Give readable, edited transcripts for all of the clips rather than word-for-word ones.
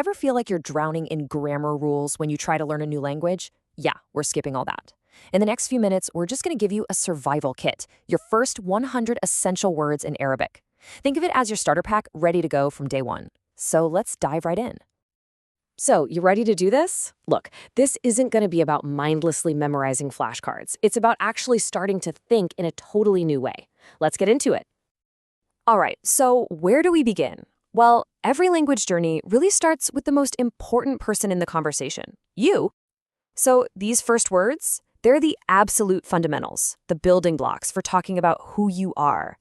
Ever feel like you're drowning in grammar rules when you try to learn a new language? Yeah, we're skipping all that. In the next few minutes, we're just going to give you a survival kit, your first 100 essential words in Arabic. Think of it as your starter pack ready to go from day one. So let's dive right in. So, you ready to do this? Look, this isn't going to be about mindlessly memorizing flashcards. It's about actually starting to think in a totally new way. Let's get into it. All right, so where do we begin? Well, every language journey really starts with the most important person in the conversation, you. So these first words, they're the absolute fundamentals, the building blocks for talking about who you are.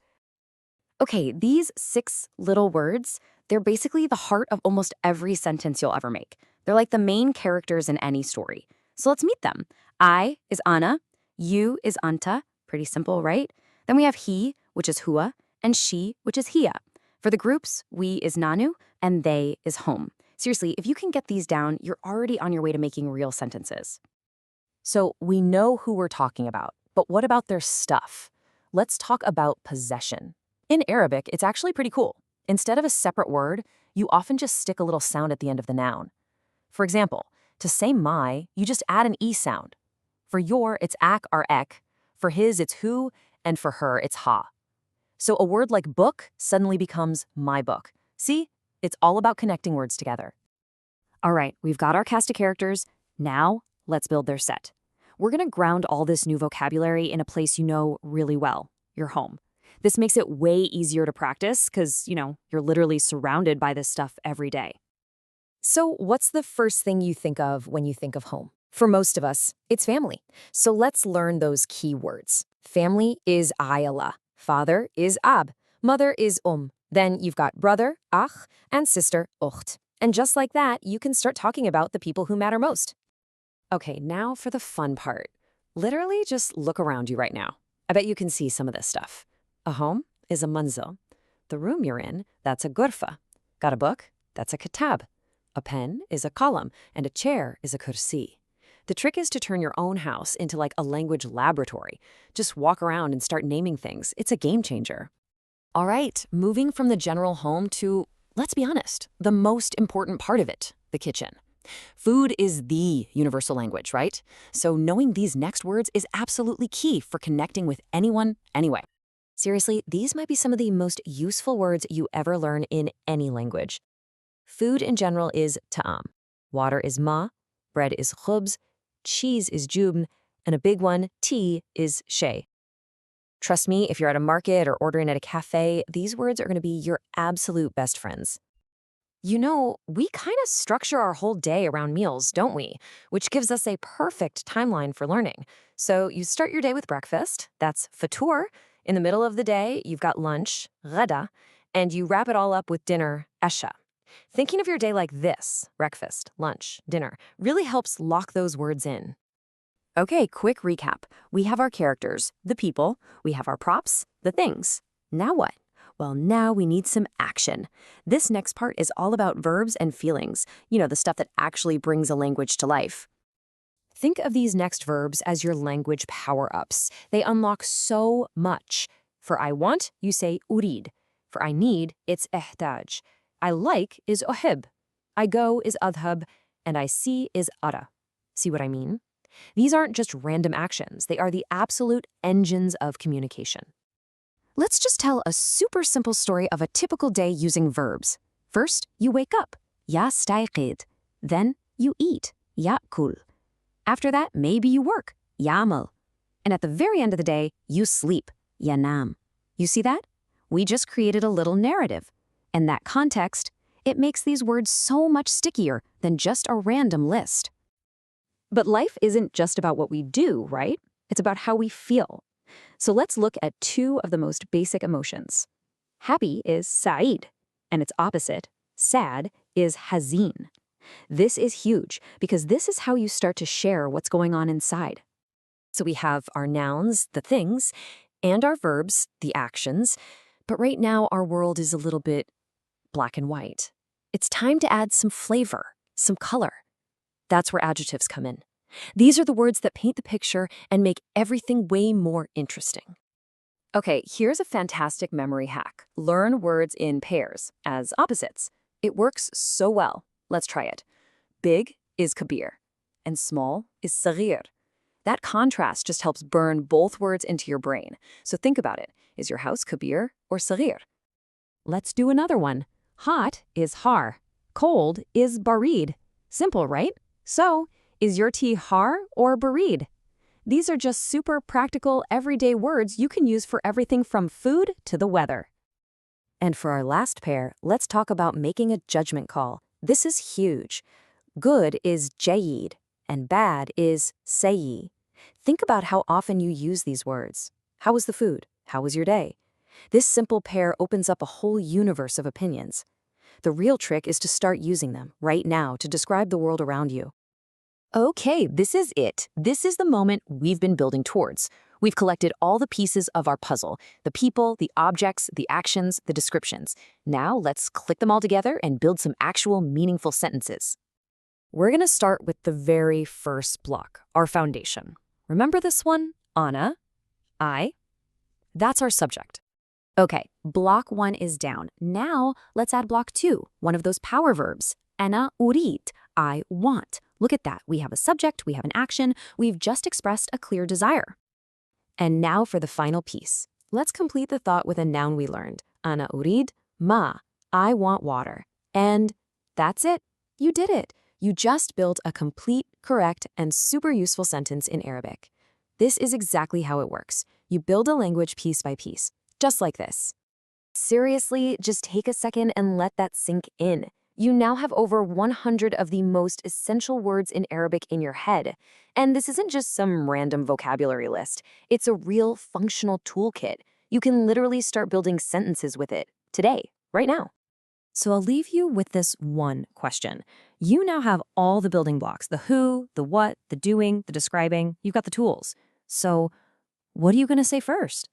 Okay, these 6 little words, they're basically the heart of almost every sentence you'll ever make. They're like the main characters in any story. So let's meet them. I is Ana, you is Anta, pretty simple, right? Then we have he, which is hua, and she, which is hiya. For the groups, we is nanu, and they is home. Seriously, if you can get these down, you're already on your way to making real sentences. So we know who we're talking about, but what about their stuff? Let's talk about possession. In Arabic, it's actually pretty cool. Instead of a separate word, you often just stick a little sound at the end of the noun. For example, to say my, you just add an e sound. For your, it's ak or ek. For his, it's hu, and for her, it's ha. So a word like book suddenly becomes my book. See? It's all about connecting words together. All right, we've got our cast of characters. Now, let's build their set. We're going to ground all this new vocabulary in a place you know really well, your home. This makes it way easier to practice because, you're literally surrounded by this stuff every day. So what's the first thing you think of when you think of home? For most of us, it's family. So let's learn those key words. Family is عائلة. Father is ab. Mother is Then you've got brother, ach, and sister, ucht. And just like that, you can start talking about the people who matter most. Okay, now for the fun part. Literally just look around you right now. I bet you can see some of this stuff. A home is a manzil. The room you're in, that's a ghurfa. Got a book? That's a kitab. A pen is a qalam, and a chair is a kursi. The trick is to turn your own house into like a language laboratory. Just walk around and start naming things. It's a game changer. All right, moving from the general home to, let's be honest, the most important part of it, the kitchen. Food is the universal language, right? So knowing these next words is absolutely key for connecting with anyone, anyway. Seriously, these might be some of the most useful words you ever learn in any language. Food in general is ta'am. Water is ma. Bread is khubz. Cheese is jubn. And a big one, tea, is shay. Trust me, if you're at a market or ordering at a cafe, these words are going to be your absolute best friends. We kind of structure our whole day around meals, don't we? Which gives us a perfect timeline for learning. So you start your day with breakfast, that's fatur. In the middle of the day, you've got lunch, ghada, and you wrap it all up with dinner, asha. Thinking of your day like this, breakfast, lunch, dinner, really helps lock those words in. Okay, quick recap. We have our characters, the people, we have our props, the things. Now what? Well, now we need some action. This next part is all about verbs and feelings, the stuff that actually brings a language to life. Think of these next verbs as your language power-ups. They unlock so much. For I want, you say urid. For I need, it's ihtaj. I like is ohib. I go is adhab. And I see is ara. See what I mean? These aren't just random actions. They are the absolute engines of communication. Let's just tell a super simple story of a typical day using verbs. First, you wake up. Yastayqid. Then you eat. Ya'kul. After that, maybe you work. Ya'mal. And at the very end of the day, you sleep. Yanam. You see that? We just created a little narrative. And that context, it makes these words so much stickier than just a random list. But life isn't just about what we do, right? It's about how we feel. So let's look at 2 of the most basic emotions. Happy is sa'id, and its opposite, sad, is hazin. This is huge because this is how you start to share what's going on inside. So we have our nouns, the things, and our verbs, the actions. But right now, our world is a little bit black and white. It's time to add some flavor, some color. That's where adjectives come in. These are the words that paint the picture and make everything way more interesting. Okay, here's a fantastic memory hack. Learn words in pairs, as opposites. It works so well. Let's try it. Big is كبير, and small is صغير. That contrast just helps burn both words into your brain. So think about it. Is your house كبير or صغير? Let's do another one. Hot is har. Cold is barid. Simple, right? So, is your tea har or barid? These are just super practical, everyday words you can use for everything from food to the weather. And for our last pair, let's talk about making a judgment call. This is huge. Good is جيد, and bad is سيء. Think about how often you use these words. How was the food? How was your day? This simple pair opens up a whole universe of opinions. The real trick is to start using them right now to describe the world around you. Okay, this is it. This is the moment we've been building towards. We've collected all the pieces of our puzzle, the people, the objects, the actions, the descriptions. Now let's click them all together and build some actual meaningful sentences. We're going to start with the very first block, our foundation. Remember this one? Anna, I. That's our subject. Okay, block 1 is down. Now let's add block 2, one of those power verbs. أنا أريد, I want. Look at that. We have a subject, we have an action, we've just expressed a clear desire. And now for the final piece. Let's complete the thought with a noun we learned. أنا أريد ماء, I want water. And that's it. You did it. You just built a complete, correct, and super useful sentence in Arabic. This is exactly how it works. You build a language piece by piece, just like this. Seriously, just take a second and let that sink in. You now have over 100 of the most essential words in Arabic in your head. And this isn't just some random vocabulary list. It's a real functional toolkit. You can literally start building sentences with it today, right now. So I'll leave you with this one question. You now have all the building blocks, the who, the what, the doing, the describing. You've got the tools. So what are you going to say first?